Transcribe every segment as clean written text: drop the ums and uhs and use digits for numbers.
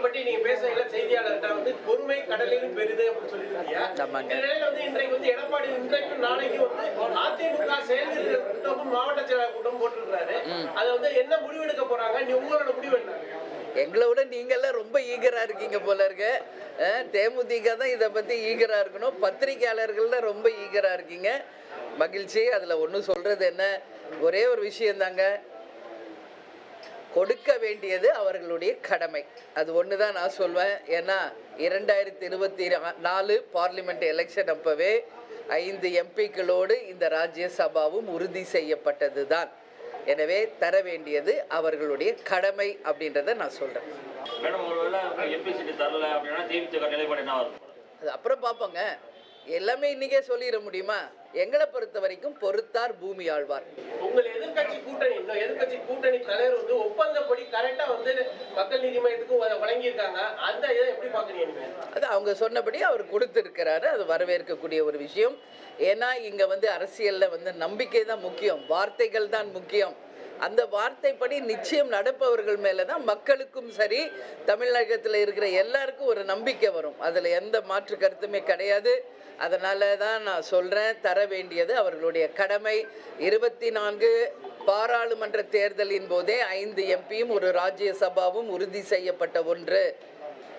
பற்றி நீங்க பேசுறீங்க செய்தியாளர்கிட்ட வந்து பொறுமை கடலிலும் பெரிது அப்படின்னு சொல்லியிருக்கீங்க. இந்த நிலையில வந்து இன்றைக்கு வந்து எடப்பாடி இன்றைக்கும் நாளைக்கும் வந்து அதிமுக செயல்கள் கூட்டம் மாவட்ட செயலாளர் கூட்டம் போட்டிருக்காரு. அது வந்து என்ன முடிவெடுக்க போறாங்க? நீ உங்களோட முடிவு என்ன? எங்களை விட நீங்கெல்லாம் ரொம்ப ஈகரா இருக்கீங்க போல இருக்கு. தேமுதிக தான் இதை பத்தி ஈகரா இருக்கணும். பத்திரிகையாளர்கள் தான் ரொம்ப ஈகரா இருக்கீங்க. மகிழ்ச்சி. அதுல ஒன்றும் சொல்றது என்ன, ஒரே ஒரு விஷயம் தாங்க, கொடுக்க வேண்டியது அவர்களுடைய கடமை. அது ஒன்று தான் நான் சொல்வேன். ஏன்னா 2024 பார்லிமெண்ட் எலெக்ஷன் அப்பவே 5 எம்பிக்களோடு இந்த ராஜ்யசபாவும் உறுதி செய்யப்பட்டது தான். எனவே தர வேண்டியது அவர்களுடைய கடமை அப்படின்றத நான் சொல்றேன். அது அப்புறம் பார்ப்போங்க. எல்லாமே இன்னைக்கே சொல்லிட முடியுமா? எங்களை பொறுத்த வரைக்கும் பொறுத்தார் பூமி ஆழ்வார். உங்கள் எதிர்கட்சி கூட்டணி தலைவர் வந்து ஒப்பந்தப்படி கரெக்டா வந்து மக்கள் நீதி மையத்துக்கு வழங்கியிருக்காங்க. அந்த இதை எப்படி பாக்குறீங்க? அது அவங்க சொன்னபடி அவர் கொடுத்திருக்கிறாரு. அது வரவேற்கக்கூடிய ஒரு விஷயம். ஏன்னா இங்க வந்து அரசியல்ல வந்து நம்பிக்கை தான் முக்கியம், வார்த்தைகள் தான் முக்கியம். அந்த வார்த்தைப்படி நிச்சயம் நடப்பவர்கள் மேலே தான் மக்களுக்கும் சரி, தமிழகத்தில் இருக்கிற எல்லாருக்கும் ஒரு நம்பிக்கை வரும். அதில் எந்த மாற்று கருத்துமே கிடையாது. அதனால தான் நான் சொல்கிறேன், தர வேண்டியது அவர்களுடைய கடமை. 24 பாராளுமன்ற தேர்தலின் போதே 5 எம்பியும் ஒரு ராஜ்யசபாவும் உறுதி செய்யப்பட்ட ஒன்று.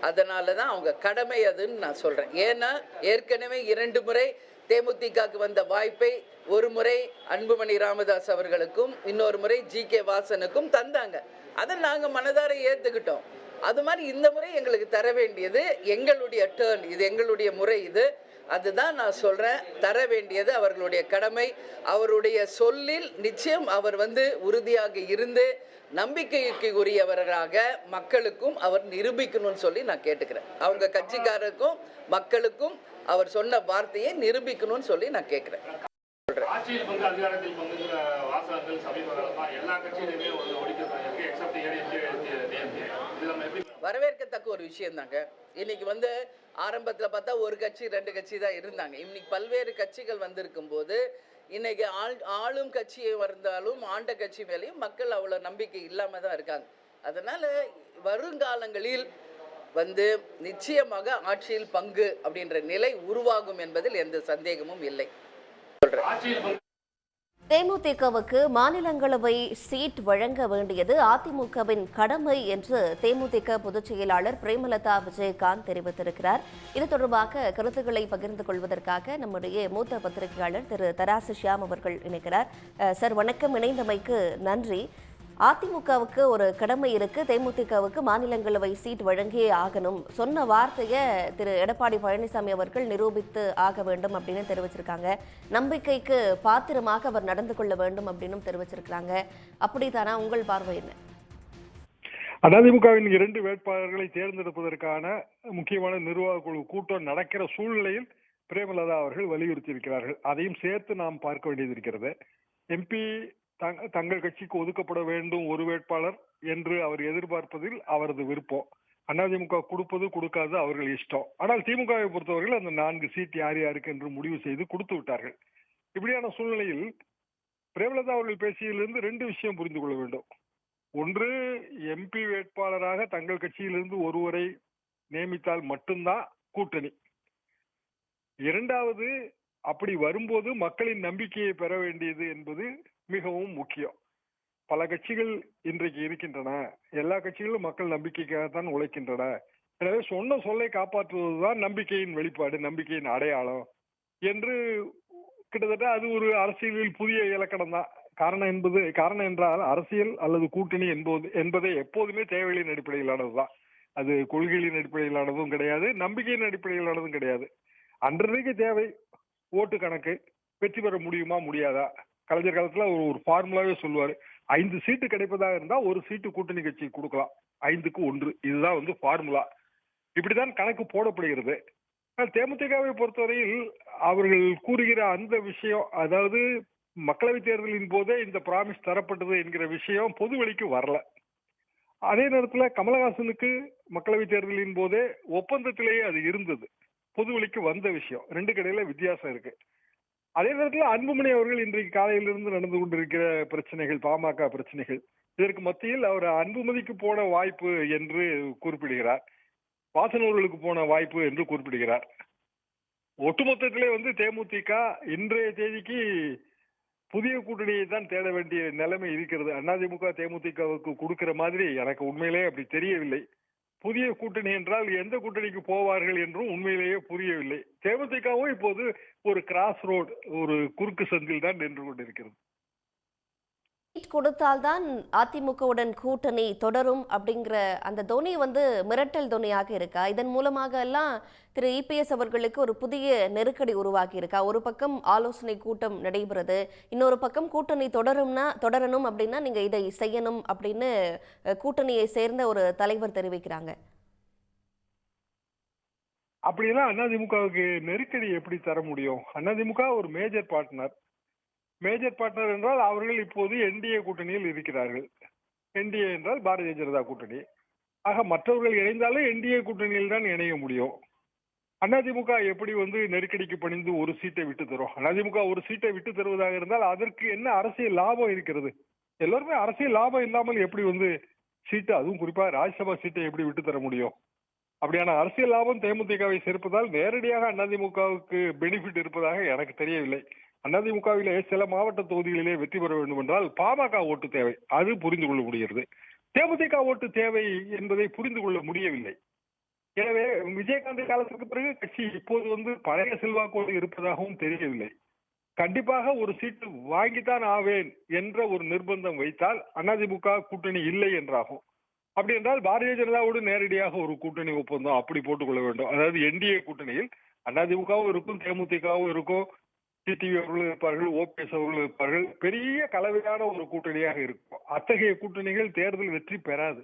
அதனால தான் அவங்க கடமை அதுன்னு நான் சொல்கிறேன். ஏன்னா ஏற்கனவே 2 முறை தேமுதிகக்கு வந்த வாய்ப்பை ஒரு முறை அன்புமணி ராமதாஸ் அவர்களுக்கும் இன்னொரு முறை ஜி.கே. வாசனுக்கும் தந்தாங்க. அதை நாங்கள் மனதார ஏற்றுக்கிட்டோம். அது மாதிரி இந்த முறை எங்களுக்கு தர வேண்டியது எங்களுடைய டேர்ன், இது எங்களுடைய முறை. இது அதுதான் நான் சொல்கிறேன், தர வேண்டியது அவர்களுடைய கடமை. அவருடைய சொல்லில் நிச்சயம் அவர் வந்து உறுதியாக இருந்து நம்பிக்கைக்கு உரியவர்களாக மக்களுக்கும் அவர் நிரூபிக்கணும்னு சொல்லி நான் கேட்டுக்கிறேன். அவங்க கட்சிக்காரருக்கும் மக்களுக்கும் அவர் சொன்ன வார்த்தையை நிரூபிக்கணும்னு சொல்லி நான் கேட்குறேன். ஆட்சியில் பங்கு அதிகாரத்தில் பங்குங்கிற வாசகங்கள் சமீப காலமா எல்லா கட்சியிலுமே ஒழிக்கப்பட்டிருக்கு, எக்ஸப்ட் வரவேற்கத்தக்க ஒரு விஷயம் தாங்க. இன்னைக்கு வந்து ஆரம்பத்தில் பார்த்தா ஒரு கட்சி 2 கட்சி தான் இருந்தாங்க. இன்னைக்கு பல்வேறு கட்சிகள் வந்திருக்கும் போது இன்னைக்கு ஆளும் கட்சியை வந்தாலும் ஆண்ட கட்சி மேலேயும் மக்கள் அவ்வளோ நம்பிக்கை இல்லாமல் தான் இருக்காங்க. அதனால வருங்காலங்களில் வந்து நிச்சயமாக ஆட்சியில் பங்கு அப்படின்ற நிலை உருவாகும் என்பதில் எந்த சந்தேகமும் இல்லை. தேமுதிகவுக்கு மாநிலங்களவை சீட் வழங்க வேண்டியது அதிமுகவின் கடமை என்று தேமுதிக பொதுச் செயலாளர் பிரேமலதா விஜயகாந்த் தெரிவித்திருக்கிறார். இது தொடர்பாக கருத்துக்களை பகிர்ந்து கொள்வதற்காக நம்முடைய மூத்த பத்திரிகையாளர் திரு தராசு ஷியாம் அவர்கள் இணைக்கிறார். சார் வணக்கம், இணைந்தமைக்கு நன்றி. அதிமுகவுக்கு ஒரு கடமை இருக்கு, தேமுதிகவுக்கு மாநிலங்களவை சீட் வழங்கியே ஆகணும். சொன்ன வார்த்தையை திரு எடப்பாடி பழனிசாமி அவர்கள் நிரூபித்து ஆக வேண்டும் அப்படின்னு தெரிவிச்சிருக்காங்க. நம்பிக்கைக்கு பாத்திரமாக அவர் நடந்து கொள்ள வேண்டும் அப்படின்னு தெரிவிச்சிருக்காங்க. அப்படித்தானா? உங்கள் பார்வை என்ன? அதிமுகவின் 2 வேட்பாளர்களை தேர்ந்தெடுப்பதற்கான முக்கியமான நிர்வாக குழு கூட்டம் நடக்கிற சூழ்நிலையில் பிரேமலதா அவர்கள் வலியுறுத்தி இருக்கிறார்கள். அதையும் சேர்த்து நாம் பார்க்க வேண்டியது இருக்கிறது. எம்பி தங்கள் கட்சிக்கு ஒதுக்கப்பட வேண்டும் ஒரு வேட்பாளர் என்று அவர் எதிர்பார்ப்பதில் அவரது விருப்பம். அதிமுக கொடுப்பது கொடுக்காது அவர்கள் இஷ்டம். ஆனால் திமுகவை பொறுத்தவர்கள் அந்த 4 சீட் யார் யாருக்கு என்று முடிவு செய்து கொடுத்து விட்டார்கள். இப்படியான சூழ்நிலையில் பிரேமலதா அவர்கள் பேசியதிலிருந்து 2 விஷயம் புரிந்து கொள்ள வேண்டும். ஒன்று, எம்பி வேட்பாளராக தங்கள் கட்சியிலிருந்து ஒருவரை நியமித்தால் மட்டும்தான் கூட்டணி. இரண்டாவது, அப்படி வரும்போது மக்களின் நம்பிக்கையை பெற வேண்டியது என்பது மிகவும் முக்கியம். பல கட்சிகள் இன்றைக்கு இருக்கின்றன, எல்லா கட்சிகளும் மக்கள் நம்பிக்கைக்காகத்தான் உழைக்கின்றன. எனவே சொன்ன சொல்லை காப்பாற்றுவதுதான் நம்பிக்கையின் வெளிப்பாடு, நம்பிக்கையின் அடையாளம் என்று கிட்டத்தட்ட அது ஒரு அரசியலில் புதிய இலக்கணம் தான். காரணம் என்றால் அரசியல் அல்லது கூட்டணி என்பதை எப்போதுமே தேவைகளின் அடிப்படையிலானதுதான். அது கொள்கைகளின் அடிப்படையிலானதும் கிடையாது, நம்பிக்கையின் அடிப்படையிலானதும் கிடையாது. அன்றைக்கு தேவை ஓட்டு கணக்கு, வெற்றி பெற முடியுமா முடியாதா. கலைஞர் காலத்துல ஒரு ஃபார்முலாவே சொல்லுவாரு, 5 சீட்டு கிடைப்பதாக இருந்தா 1 சீட்டு கூட்டணி கட்சி கொடுக்கலாம், 5க்கு 1. இதுதான் வந்து ஃபார்முலா. இப்படிதான் கணக்கு போடப்படுகிறது. தேமுதிகவை பொறுத்தவரையில் அவர்கள் கூறுகிற அந்த விஷயம், அதாவது மக்களவை தேர்தலின் போதே இந்த பிராமிஸ் தரப்பட்டது என்கிற விஷயம் பொது வெளிக்கு வரல. அதே நேரத்துல கமலஹாசனுக்கு மக்களவை தேர்தலின் போதே ஒப்பந்தத்திலேயே அது இருந்தது, பொது வெளிக்கு வந்த விஷயம். 2 இடையில வித்தியாசம் இருக்கு. அதே நேரத்தில் அன்புமணி அவர்கள் இன்றைக்கு காலையிலிருந்து நடந்து கொண்டிருக்கிற பிரச்சனைகள், பாமக பிரச்சனைகள், இதற்கு மத்தியில் அவர் அன்புமதிக்கு போன வாய்ப்பு என்று குறிப்பிடுகிறார், வாசன் அவர்களுக்கு போன வாய்ப்பு என்று குறிப்பிடுகிறார். ஒட்டுமொத்தத்திலே தேமுதிக இன்றைய தேதிக்கு புதிய கூட்டணியை தான் தேட வேண்டிய நிலைமை இருக்கிறது. அதிமுக தேமுதிகவுக்கு கொடுக்கிற மாதிரி எனக்கு உண்மையிலே அப்படி தெரியவில்லை. புதிய கூட்டணி என்றால் எந்த கூட்டணிக்கு போவார்கள் என்றும் உண்மையிலேயே புரியவில்லை. தேமுதிகவும் இப்போது ஒரு கிராஸ் ரோடு, ஒரு குறுக்கு சந்தில் தான் நின்று கொண்டிருக்கிறது. கொடுத்தால்தான் அதிமுகவுடன் கூட்டணி தொடரும் அப்படிங்கிற அந்த தொனி மிரட்டல் தொனியாக இருக்கா? இதன் மூலமாக எல்லாம் திரு இபிஎஸ் அவர்களுக்கு ஒரு புதிய நெருக்கடி உருவாகி இருக்கா? ஒரு பக்கம் ஆலோசனை கூட்டம் நடைபெறுது, இன்னொரு பக்கம் கூட்டணி தொடரணும் அப்படின்னா நீங்க இதை செய்யணும் அப்படின்னு கூட்டணியை சேர்ந்த ஒரு தலைவர் தெரிவிக்கிறாங்க. அப்படின்னா அதிமுகவுக்கு நெருக்கடி எப்படி தர முடியும்? அதிமுக ஒரு மேஜர் பார்ட்னர் என்றால் அவர்கள் இப்போது என்டிஏ கூட்டணியில் இருக்கிறார்கள். என்டிஏ என்றால் பாரதிய ஜனதா கூட்டணி. ஆக மற்றவர்கள் இணைந்தாலே என்டிஏ கூட்டணியில் தான் இணைய முடியும். அதிமுக எப்படி நெருக்கடிக்கு பணிந்து ஒரு சீட்டை விட்டு தரும்? அதிமுக ஒரு சீட்டை விட்டு தருவதாக இருந்தால் அதற்கு என்ன அரசியல் லாபம் இருக்கிறது? எல்லாருமே அரசியல் லாபம் இல்லாமல் எப்படி சீட்டு, அதுவும் குறிப்பாக ராஜ்யசபா சீட்டை எப்படி விட்டு தர முடியும்? அப்படியான அரசியல் லாபம் தேமுதிகவை சேர்ப்பதால் நேரடியாக அதிமுகவுக்கு பெனிஃபிட் இருப்பதாக எனக்கு தெரியவில்லை. அதிமுகவிலே சில மாவட்ட தொகுதிகளிலே வெற்றி பெற வேண்டும் என்றால் பாமக ஓட்டு தேவை, அது புரிந்து கொள்ள முடிகிறது. தேமுதிக ஓட்டு தேவை என்பதை புரிந்து கொள்ள முடியவில்லை. எனவே விஜயகாந்த் காலத்திற்கு பிறகு கட்சி இப்போது பழைய செல்வாக்கோடு இருப்பதாகவும் தெரியவில்லை. கண்டிப்பாக ஒரு சீட்டு வாங்கித்தான் ஆவேன் என்ற ஒரு நிர்பந்தம் வைத்தால் அதிமுக கூட்டணி இல்லை என்றாகும். அப்படி என்றால் பாரதிய ஜனதாவோடு நேரடியாக ஒரு கூட்டணி ஒப்பந்தம் அப்படி போட்டுக்கொள்ள வேண்டும். அதாவது என்டிஏ கூட்டணியில் அதிமுகவும் இருக்கும், தேமுதிகவும் இருக்கும், டிடிவி அவர்களும் இருப்பார்கள், ஓபிஎஸ் அவர்களும் இருப்பார்கள். பெரிய கலவையான ஒரு கூட்டணியாக இருக்கும். அத்தகைய கூட்டணிகள் தேர்தல் வெற்றி பெறாது.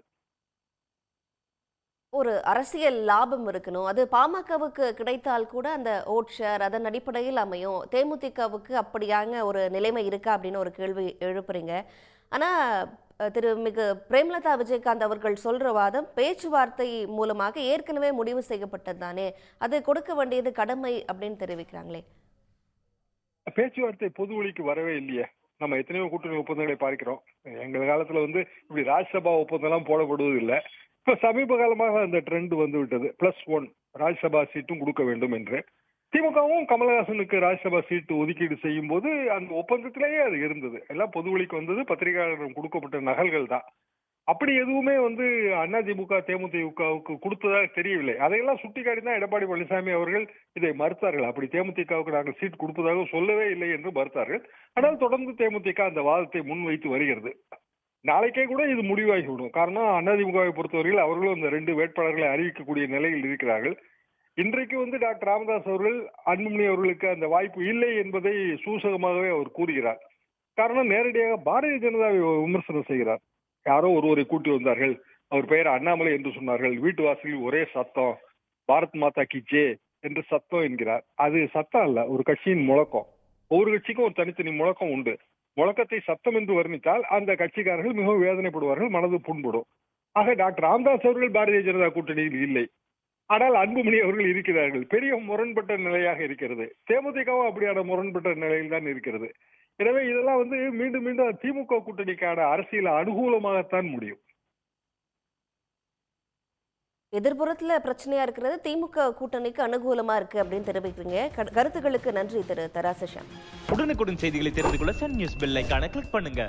ஒரு அரசியல் லாபம் இருக்கணும். அது பாமகவுக்கு கிடைத்தால் கூட அந்த ஓட் ஷேர் அதன் அடிப்படையில் அமையும். தேமுதிகவுக்கு அப்படியான ஒரு நிலைமை இருக்கா அப்படின்னு ஒரு கேள்வி எழுப்புறீங்க. ஆனா மிகு பிரேமலதா விஜயகாந்த் அவர்கள் சொல்ற வாதம் பேச்சுவார்த்தை மூலமாக ஏற்கனவே முடிவு செய்யப்பட்டது தானே, அது கொடுக்க வேண்டியது கடமை அப்படின்னு தெரிவிக்கிறாங்களே. பேச்சுவார்த்தை பொது ஒளிக்கு வரவே இல்லையே. நம்ம எத்தனையோ கூட்டணி ஒப்பந்தங்களை பார்க்கிறோம். எங்கள் காலத்துல இப்படி ராஜ்யசபா ஒப்பந்தம் எல்லாம் போடப்படுவது இல்லை. இப்ப சமீப காலமாக அந்த ட்ரெண்ட் விட்டது. +1 ராஜ்யசபா சீட்டும் கொடுக்க வேண்டும் என்று. திமுகவும் கமலஹாசனுக்கு ராஜ்யசபா சீட்டு ஒதுக்கீடு செய்யும் போது அந்த ஒப்பந்தத்திலேயே அது இருந்தது. எல்லாம் பொது ஒளிக்கு வந்தது, பத்திரிகையாளர்கள் கொடுக்கப்பட்ட நகல்கள் தான். அப்படி எதுவுமே அதிமுக தேமுதிகவுக்கு கொடுத்ததாக தெரியவில்லை. அதையெல்லாம் சுட்டிக்காட்டி தான் எடப்பாடி பழனிசாமி அவர்கள் இதை மறுத்தார்கள். அப்படி தேமுதிகவுக்கு நாங்கள் சீட் கொடுப்பதாக சொல்லவே இல்லை என்று மறுத்தார்கள். ஆனால் தொடர்ந்து தேமுதிக அந்த வாதத்தை முன்வைத்து வருகிறது. நாளைக்கே கூட இது முடிவாகிவிடும். காரணம் அதிமுகவை பொறுத்தவரையில் அவர்களும் இந்த 2 வேட்பாளர்களை அறிவிக்கக்கூடிய நிலையில் இருக்கிறார்கள். இன்றைக்கு டாக்டர் ராமதாஸ் அவர்கள் அன்புமணி அவர்களுக்கு அந்த வாய்ப்பு இல்லை என்பதை சூசகமாகவே அவர் கூறுகிறார். காரணம் நேரடியாக பாரதிய ஜனதாவை விமர்சனம் செய்கிறார். யாரோ ஒருவரை கூட்டி வந்தார்கள், அவர் பெயர் அண்ணாமலை என்று சொன்னார்கள், வீட்டு வாசலில் ஒரே சத்தம், பாரத் மாதா கி ஜெய் என்று சத்தம் என்கிறார். அது சத்தம் அல்ல, ஒரு கட்சியின் முழக்கம். ஒவ்வொரு கட்சிக்கும் ஒரு தனித்தனி முழக்கம் உண்டு. முழக்கத்தை சத்தம் என்று வர்ணித்தால் அந்த கட்சிக்காரர்கள் மிகவும் வேதனைப்படுவார்கள், மனது புண்படும். ஆக டாக்டர் ராமதாஸ் அவர்கள் பாரதிய ஜனதா கூட்டணியில் இல்லை, ஆனால் அன்புமணி அவர்கள் இருக்கிறார்கள். பெரிய முரண்பட்ட நிலையாக இருக்கிறது. தேமுதிகவும் அப்படியான முரண்பட்ட நிலையில் தான் இருக்கிறது. எனவே இதெல்லாம் மீண்டும் மீண்டும் திமுக கூட்டணிக்கான அரசியல் அனுகூலமாகத்தான் முடியும். எதிர்புறத்துல பிரச்சனையா இருக்கிறது திமுக கூட்டணிக்கு அனுகூலமா இருக்கு அப்படின்னு தெரிவிக்கிறீங்க. கருத்துக்களுக்கு நன்றி திரு தராசு ஷாம். உடனுக்குடன் செய்திகளை தெரிந்து கொள்ள சன் நியூஸ் பெல் ஐகானை கிளிக் பண்ணுங்க.